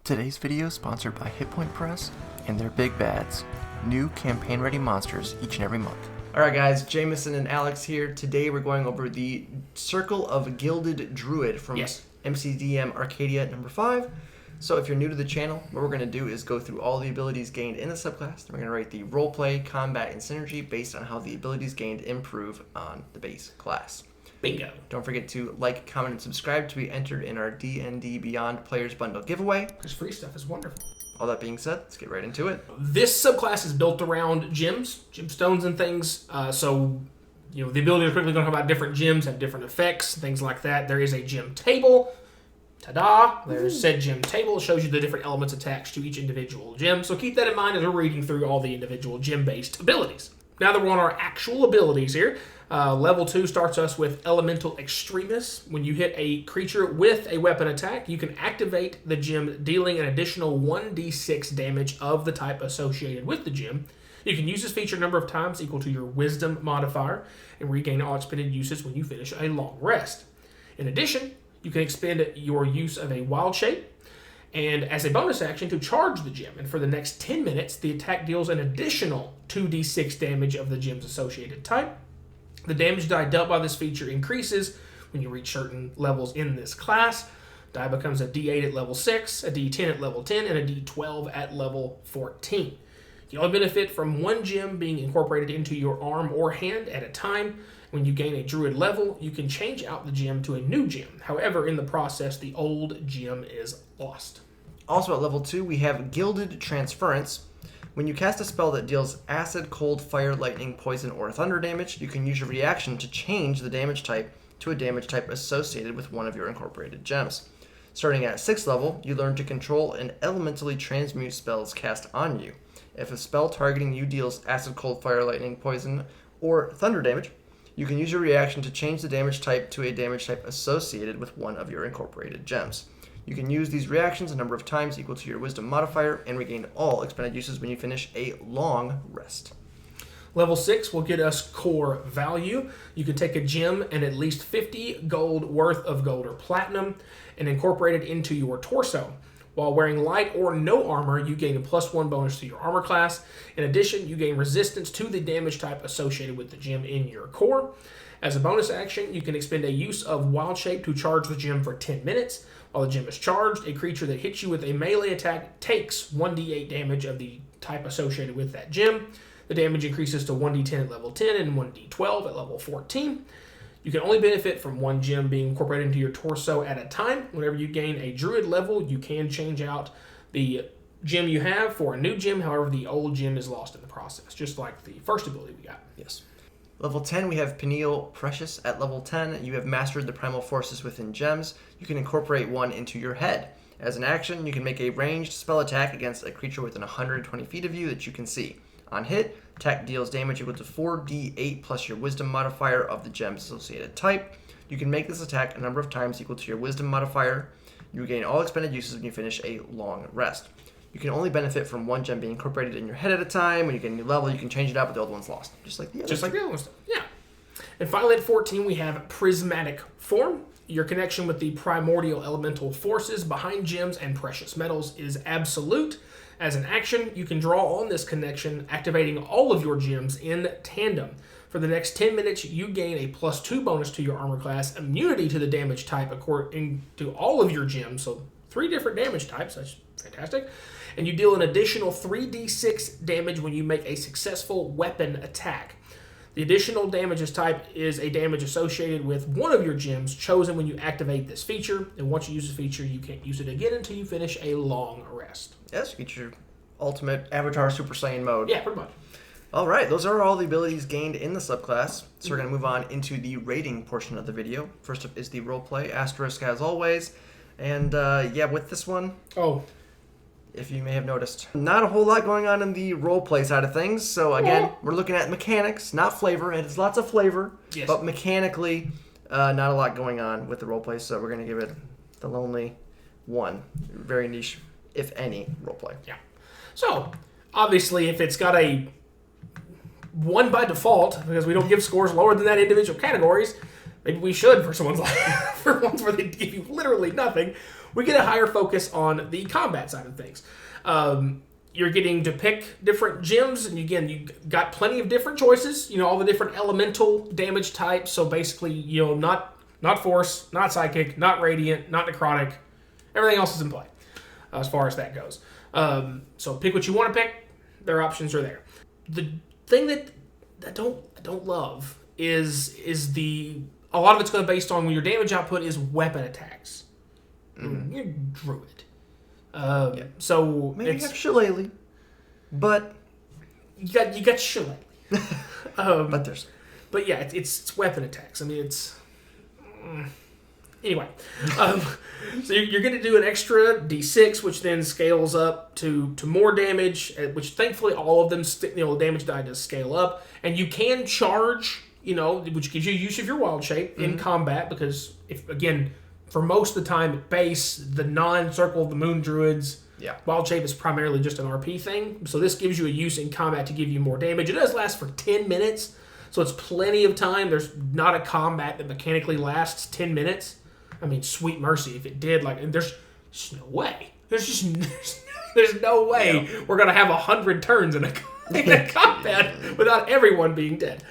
Today's video is sponsored by Hit Point Press and their Big Bads, new campaign-ready monsters each and every month. Alright guys, Jameson and Alex here. Today we're going over the Circle of Gilded Druid from MCDM Arcadia number 5. So if you're new to the channel, what we're going to do is go through all the abilities gained in the subclass. Then we're going to rate the roleplay, combat, and synergy based on how the abilities gained improve on the base class. Bingo. Don't forget to like, comment, and subscribe to be entered in our D&D Beyond Players Bundle giveaway. This free stuff is wonderful. All that being said, let's get right into it. This subclass is built around gems, gemstones, and things. So, the ability to quickly talk about different gems have different effects, things like that. There is a gem table. Ta-da! There's said gem table. It shows you the different elements attached to each individual gem. So keep that in mind as we're reading through all the individual gem-based abilities. Now that we're on our actual abilities here, level 2 starts us with Elemental Extremis. When you hit a creature with a weapon attack, you can activate the gem, dealing an additional 1d6 damage of the type associated with the gem. You can use this feature a number of times equal to your Wisdom modifier and regain all expended uses when you finish a long rest. In addition, you can expend your use of a Wild Shape and as a bonus action to charge the gem. And for the next 10 minutes, the attack deals an additional 2d6 damage of the gem's associated type. The damage die dealt by this feature increases when you reach certain levels in this class. Die becomes a d8 at level 6, a d10 at level 10, and a d12 at level 14. You only benefit from one gem being incorporated into your arm or hand at a time. When you gain a druid level, you can change out the gem to a new gem. However, in the process, the old gem is lost. Also at level 2, we have Gilded Transference. When you cast a spell that deals acid, cold, fire, lightning, poison, or thunder damage, you can use your reaction to change the damage type to a damage type associated with one of your incorporated gems. Starting at 6th level, you learn to control and elementally transmute spells cast on you. If a spell targeting you deals acid, cold, fire, lightning, poison, or thunder damage, you can use your reaction to change the damage type to a damage type associated with one of your incorporated gems. You can use these reactions a number of times equal to your Wisdom modifier and regain all expended uses when you finish a long rest. Level 6 will get us core value. You can take a gem and at least 50 gold worth of gold or platinum and incorporate it into your torso. While wearing light or no armor, you gain a +1 bonus to your armor class. In addition, you gain resistance to the damage type associated with the gem in your core. As a bonus action, you can expend a use of Wild Shape to charge the gem for 10 minutes. While the gem is charged, a creature that hits you with a melee attack takes 1d8 damage of the type associated with that gem. The damage increases to 1d10 at level 10 and 1d12 at level 14. You can only benefit from one gem being incorporated into your torso at a time. Whenever you gain a druid level, you can change out the gem you have for a new gem. However, the old gem is lost in the process, just like the first ability we got. Yes. Level 10, we have Pineal Precious. At level 10, you have mastered the primal forces within gems. You can incorporate one into your head. As an action, you can make a ranged spell attack against a creature within 120 feet of you that you can see. On hit, attack deals damage equal to 4d8 plus your Wisdom modifier of the gem's associated type. You can make this attack a number of times equal to your Wisdom modifier. You gain all expended uses when you finish a long rest. You can only benefit from one gem being incorporated in your head at a time. When you get a new level, you can change it out, but the old one's lost. Just like the other ones. Yeah. And finally at 14, we have Prismatic Form. Your connection with the primordial elemental forces behind gems and precious metals is absolute. As an action, you can draw on this connection, activating all of your gems in tandem. For the next 10 minutes, you gain a +2 bonus to your armor class, immunity to the damage type according to all of your gems, so 3 different damage types. That's fantastic. And you deal an additional 3d6 damage when you make a successful weapon attack. The additional damages type is a damage associated with one of your gems chosen when you activate this feature. And once you use this feature, you can't use it again until you finish a long rest. Yes, you get your ultimate Avatar Super Saiyan mode. Yeah, pretty much. All right, those are all the abilities gained in the subclass. So we're going to move on into the rating portion of the video. First up is the roleplay, asterisk as always. And with this one... if you may have noticed. Not a whole lot going on in the roleplay side of things. So again, we're looking at mechanics, not flavor. It has lots of flavor, but mechanically, not a lot going on with the roleplay. So we're going to give it the lonely 1. Very niche, if any, roleplay. Yeah. So, obviously, if it's got a 1 by default, because we don't give scores lower than that individual categories, maybe we should for someone's for ones where they give you literally nothing. we get a higher focus on the combat side of things. You're getting to pick different gems, and again, you got plenty of different choices. All the different elemental damage types. So basically, not force, not psychic, not radiant, not necrotic. Everything else is in play as far as that goes. So pick what you want to pick. Their options are there. The thing that I don't love is a lot of it's going to be based on when your damage output is weapon attacks. Mm-hmm. You're druid. So maybe you have shillelagh, but you got shillelagh. But yeah, it's weapon attacks. I mean, it's anyway. So you're going to do an extra d6, which then scales up to more damage. Which thankfully all of them, damage die does scale up, and you can charge. Which gives you use of your wild shape in combat, because for most of the time at base, the non-Circle of the Moon Druids, wild shape is primarily just an RP thing. So this gives you a use in combat to give you more damage. It does last for 10 minutes, so it's plenty of time. There's not a combat that mechanically lasts 10 minutes. I mean, sweet mercy if it did. There's just no way. There's no way we're going to have 100 turns in a combat without everyone being dead.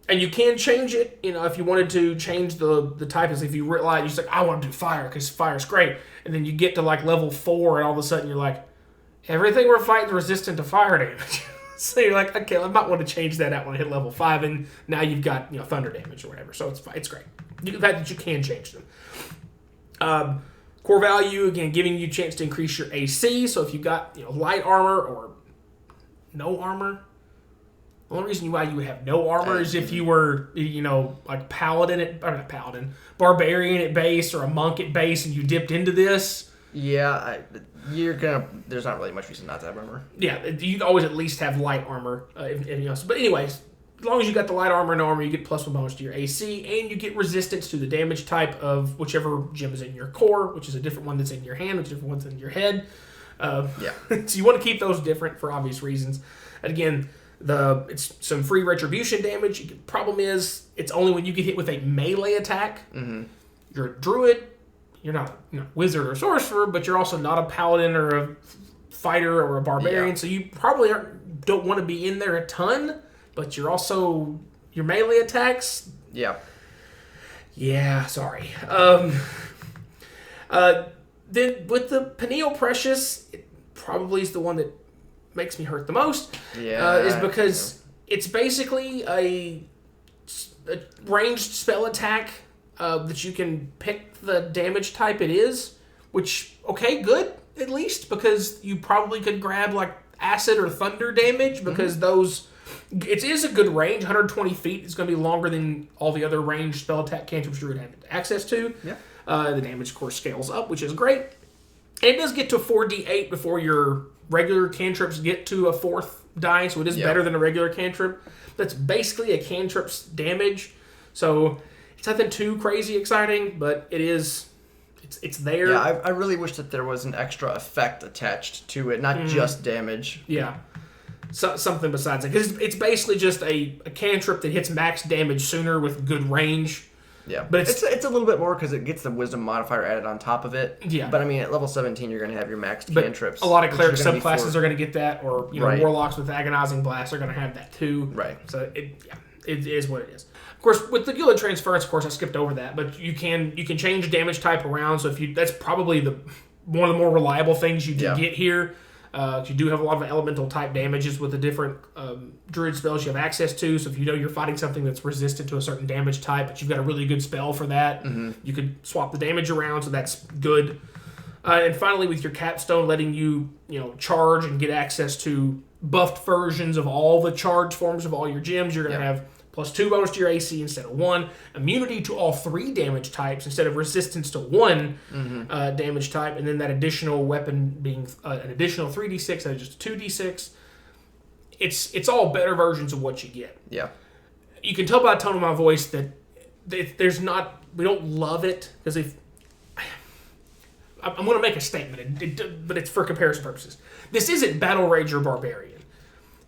And you can change it, if you wanted to change the type. As if you realize, you're just like, I want to do fire because fire's great. And then you get to level 4 and all of a sudden you're like, everything we're fighting is resistant to fire damage. So you're like, okay, I might want to change that out when I hit level 5. And now you've got, thunder damage or whatever. So it's great. The fact that you can change them. Core value, again, giving you a chance to increase your AC. So if you got, light armor or no armor. The only reason why you would have no armor is if you were, barbarian at base or a monk at base, and you dipped into this. Yeah, there's not really much reason not to have armor. Yeah, you'd always at least have light armor, if anything else. But anyways, as long as you got the light armor and armor, you get +1 bonus to your AC, and you get resistance to the damage type of whichever gem is in your core, which is a different one that's in your hand, which is a different one that's in your head. So you want to keep those different for obvious reasons. And again, it's some free retribution damage. The problem is, it's only when you get hit with a melee attack. Mm-hmm. You're a druid. You're not a wizard or sorcerer, but you're also not a paladin or a fighter or a barbarian. Yeah. So you probably don't want to be in there a ton. But you're also your melee attacks. Yeah. Yeah. Sorry. Then with the Pineal Precious, it probably is the one that makes me hurt the most. Yeah. Is because it's basically a ranged spell attack that you can pick the damage type it is. Which, okay, good at least, because you probably could grab acid or thunder damage, because those. It is a good range. 120 feet is going to be longer than all the other ranged spell attack cantrips you would have access to. Yeah. The damage, of course, scales up, which is great. And it does get to 4d8 before your regular cantrips get to a 4th die, so it is better than a regular cantrip. That's basically a cantrip's damage. So it's nothing too crazy exciting, but it is... It's there. Yeah, I really wish that there was an extra effect attached to it, not just damage. Yeah. Something besides that. Because it's basically just a cantrip that hits max damage sooner with good range. Yeah. But it's a little bit more because it gets the wisdom modifier added on top of it. Yeah. But I mean, at level 17, you're going to have your maxed cantrips. A lot of cleric subclasses are going to get that, or warlocks with agonizing blast are going to have that too. Right. So it is what it is. Of course, with the Gilded Transference, of course, I skipped over that, but you can change damage type around. So that's probably one of the more reliable things you do get here. You do have a lot of elemental type damages with the different druid spells you have access to. So if you know you're fighting something that's resistant to a certain damage type, but you've got a really good spell for that, you could swap the damage around. So that's good. And finally, with your capstone, letting you charge and get access to buffed versions of all the charge forms of all your gems, you're going to have +2 bonus to your AC instead of 1. Immunity to all 3 damage types instead of resistance to 1 damage type. And then that additional weapon being an additional 3d6 instead of just 2d6. It's all better versions of what you get. Yeah. You can tell by the tone of my voice that there's not... We don't love it, because I'm going to make a statement, but it's for comparison purposes. This isn't Battle Rage or Barbarian,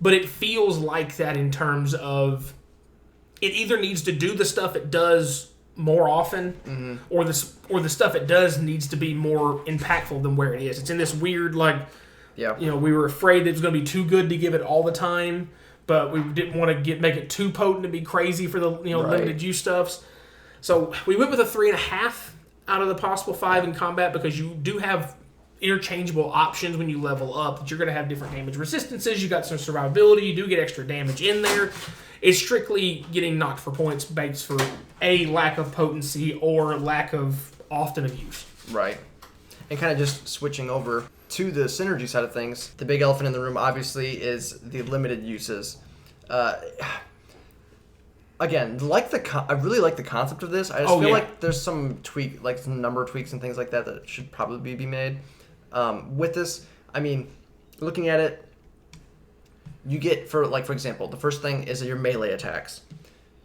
but it feels like that in terms of... It either needs to do the stuff it does more often, or the stuff it does needs to be more impactful than where it is. It's in this weird we were afraid that it was going to be too good to give it all the time, but we didn't want to make it too potent to be crazy for the limited use stuffs. So we went with a 3.5 out of the possible 5 in combat because you do have interchangeable options when you level up that you're going to have different damage resistances. You got some survivability. You do get extra damage in there. It's strictly getting knocked for points based for a lack of potency or lack of often of use. Right. And kind of just switching over to the synergy side of things, the big elephant in the room obviously is the limited uses. Again, I really like the concept of this. I just feel like there's some some number tweaks and things like that should probably be made. With this, I mean, looking at it, you get, for example, the first thing is your melee attacks.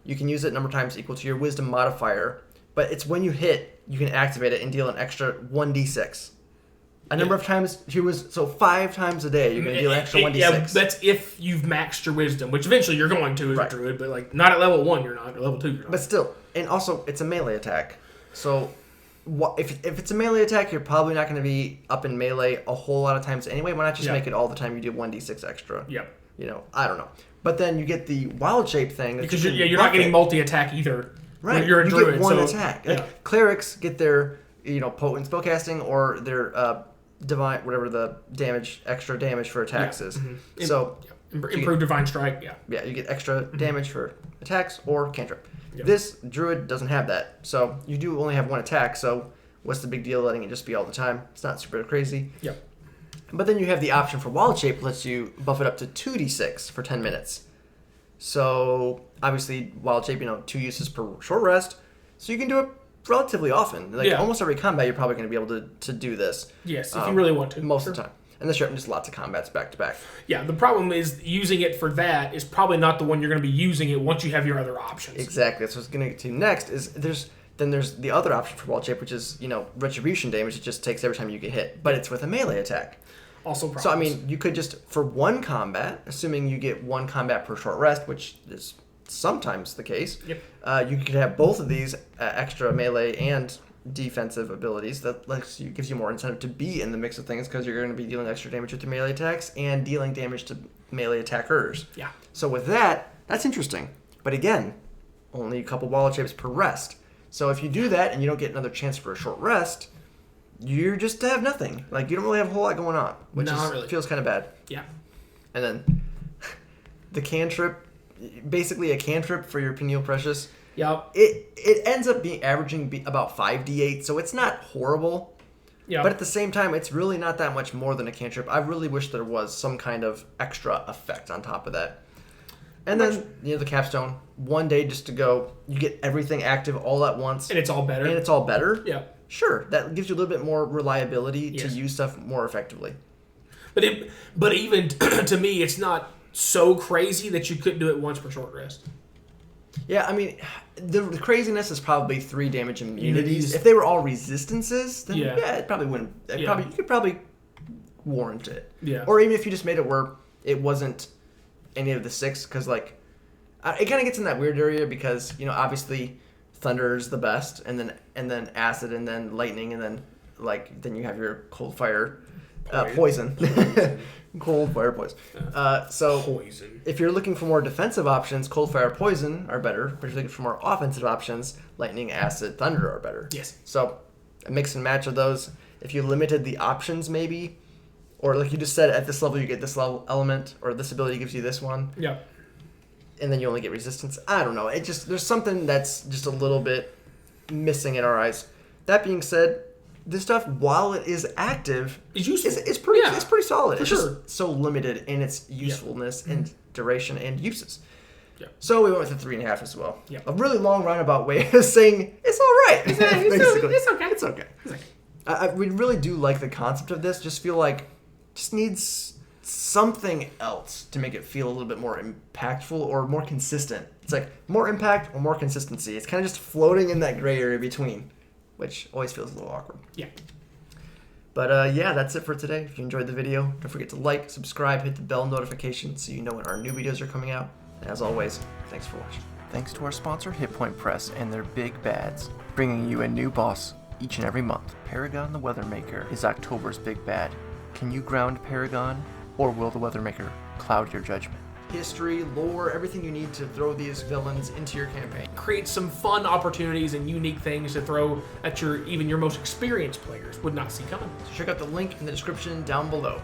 You can use it number of times equal to your wisdom modifier, but it's when you hit, you can activate it and deal an extra 1d6. A number of times, 5 times a day, you're going to deal an extra 1d6. Yeah, that's if you've maxed your wisdom, which eventually you're going to as a druid, but not at level 1 you're not, or level 2 you're not. But still, and also, it's a melee attack. So, if it's a melee attack, you're probably not going to be up in melee a whole lot of times anyway. Why not just make it all the time you do 1d6 extra? Yep. I don't know. But then you get the wild shape thing. Because you're not getting multi-attack either. Right. You're a druid. You get one attack. Clerics get their potent spellcasting or their divine, whatever the extra damage for attacks is. Mm-hmm. So improved divine strike. Yeah, you get extra damage for attacks or cantrip. Yep. This druid doesn't have that, so you do only have one attack. So what's the big deal letting it just be all the time? It's not super crazy. Yep. But then you have the option for Wild Shape, lets you buff it up to 2d6 for 10 minutes. So, obviously, Wild Shape, 2 uses per short rest. So you can do it relatively often. Almost every combat, you're probably going to be able to do this. Yes, if you really want to. Most of the time. And there's just lots of combats back to back. Yeah, the problem is using it for that is probably not the one you're going to be using it once you have your other options. Exactly. That's what I was going to get to next. There's the other option for Wild Shape, which is, retribution damage. It just takes every time you get hit. But it's with a melee attack. Also problems. So, I mean, you could just, for one combat, assuming you get one combat per short rest, which is sometimes the case, you could have both of these extra melee and defensive abilities that gives you more incentive to be in the mix of things because you're going to be dealing extra damage with your melee attacks and dealing damage to melee attackers. Yeah. So with that, that's interesting. But again, only a couple Wild Shapes per rest. So if you do that and you don't get another chance for a short rest, you just have nothing. You don't really have a whole lot going on, which feels kind of bad. Yeah. And then the cantrip, basically a cantrip for your Pineal Precious. Yep. It ends up averaging about 5d8, so it's not horrible. Yeah. But at the same time, it's really not that much more than a cantrip. I really wish there was some kind of extra effect on top of that. And then, the capstone, 1 day just to go, you get everything active all at once. And it's all better. Yeah. Sure, that gives you a little bit more reliability to use stuff more effectively. But even to me, it's not so crazy that you couldn't do it once per short rest. Yeah, I mean, the craziness is probably 3 damage immunities. If they were all resistances, then it probably wouldn't. You could probably warrant it. Yeah. Or even if you just made it where it wasn't any of the 6, because it kind of gets in that weird area because obviously thunder is the best, and then acid, and then lightning, and then you have your cold fire, poison. Cold fire poison. So poison. If you're looking for more defensive options, cold fire, poison are better. But if you're looking for more offensive options, lightning, acid, thunder are better. Yes. So a mix and match of those. If you limited the options, maybe, or like you just said, at this level you get this level element, or this ability gives you this one. Yeah. And then you only get resistance. I don't know. There's something that's just a little bit missing in our eyes. That being said, this stuff, while it is active, it's useful. It's pretty solid. For it's just so limited in its usefulness and duration and uses. Yeah. So we went with a 3.5 as well. Yeah. A really long roundabout way of saying it's all right. It's okay. It's okay. We really do like the concept of this. Just feel like just needs something else to make it feel a little bit more impactful or more consistent. It's more impact or more consistency. It's kind of just floating in that gray area between, which always feels a little awkward. Yeah. But that's it for today. If you enjoyed the video, don't forget to like, subscribe, hit the bell notification so you know when our new videos are coming out. And as always, thanks for watching. Thanks to our sponsor Hit Point Press and their big bads, bringing you a new boss each and every month. Paragon the Weathermaker is October's big bad. Can you ground Paragon, or will the Weathermaker cloud your judgment? History, lore, everything you need to throw these villains into your campaign. Create some fun opportunities and unique things to throw at your most experienced players would not see coming. So check out the link in the description down below.